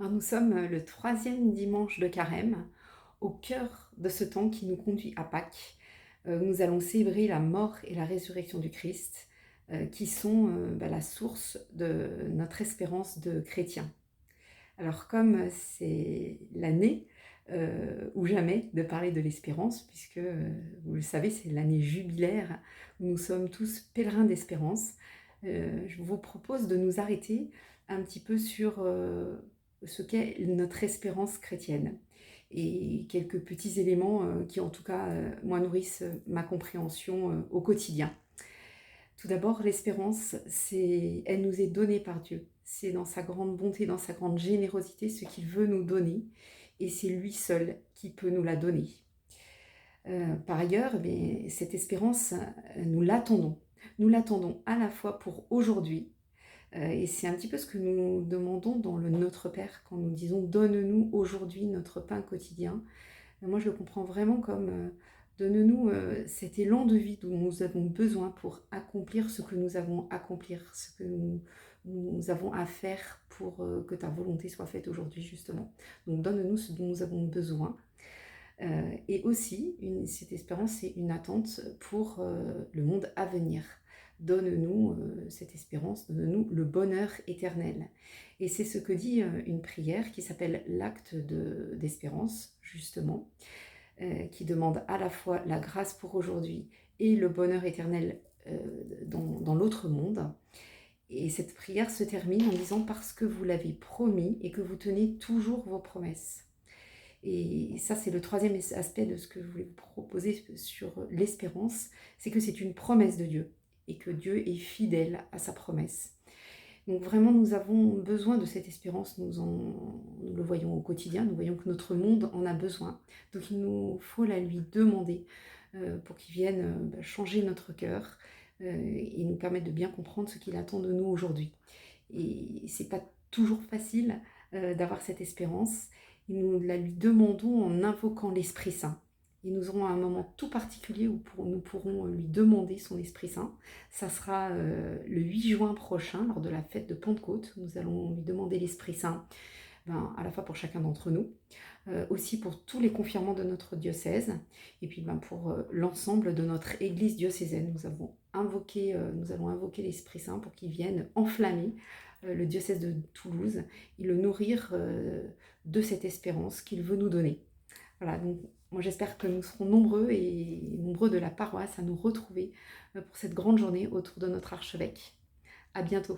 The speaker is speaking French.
Alors, nous sommes le troisième dimanche de Carême, au cœur de ce temps qui nous conduit à Pâques. Nous allons célébrer la mort et la résurrection du Christ, qui sont la source de notre espérance de chrétien. Alors comme c'est l'année ou jamais de parler de l'espérance, puisque vous le savez, c'est l'année jubilaire où nous sommes tous pèlerins d'espérance, je vous propose de nous arrêter un petit peu sur ce qu'est notre espérance chrétienne et quelques petits éléments qui en tout cas moi nourrissent ma compréhension au quotidien. Tout d'abord, l'espérance, elle nous est donnée par Dieu. C'est dans sa grande bonté, dans sa grande générosité, ce qu'il veut nous donner. Et c'est lui seul qui peut nous la donner. Par ailleurs, cette espérance, nous l'attendons. Nous l'attendons à la fois pour aujourd'hui, et c'est un petit peu ce que nous demandons dans le Notre Père, quand nous disons «Donne-nous aujourd'hui notre pain quotidien». Moi, je le comprends vraiment comme donne-nous cet élan de vie dont nous avons besoin pour accomplir ce que nous avons à accomplir, ce que nous avons à faire pour que ta volonté soit faite aujourd'hui, justement. Donc, donne-nous ce dont nous avons besoin. Et aussi, cette espérance, c'est une attente pour le monde à venir. Donne-nous cette espérance, donne-nous le bonheur éternel. Et c'est ce que dit une prière qui s'appelle l'acte d'espérance, justement, qui demande à la fois la grâce pour aujourd'hui et le bonheur éternel dans l'autre monde. Et cette prière se termine en disant parce que vous l'avez promis et que vous tenez toujours vos promesses. Et ça, c'est le troisième aspect de ce que je voulais vous proposer sur l'espérance, c'est que c'est une promesse de Dieu et que Dieu est fidèle à sa promesse. Donc vraiment, nous avons besoin de cette espérance, nous le voyons au quotidien, nous voyons que notre monde en a besoin. Donc il nous faut la lui demander pour qu'il vienne changer notre cœur et nous permettre de bien comprendre ce qu'il attend de nous aujourd'hui. Et c'est pas toujours facile d'avoir cette espérance. Et nous la lui demandons en invoquant l'Esprit Saint. Et nous aurons un moment tout particulier où nous pourrons lui demander son Esprit Saint. Ça sera le 8 juin prochain, lors de la fête de Pentecôte. Nous allons lui demander l'Esprit Saint, à la fois pour chacun d'entre nous, aussi pour tous les confirmants de notre diocèse, et puis pour l'ensemble de notre Église diocésaine. Nous allons invoquer l'Esprit Saint pour qu'il vienne enflammer le diocèse de Toulouse et le nourrir de cette espérance qu'il veut nous donner. Voilà, donc moi j'espère que nous serons nombreux et nombreux de la paroisse à nous retrouver pour cette grande journée autour de notre archevêque. À bientôt.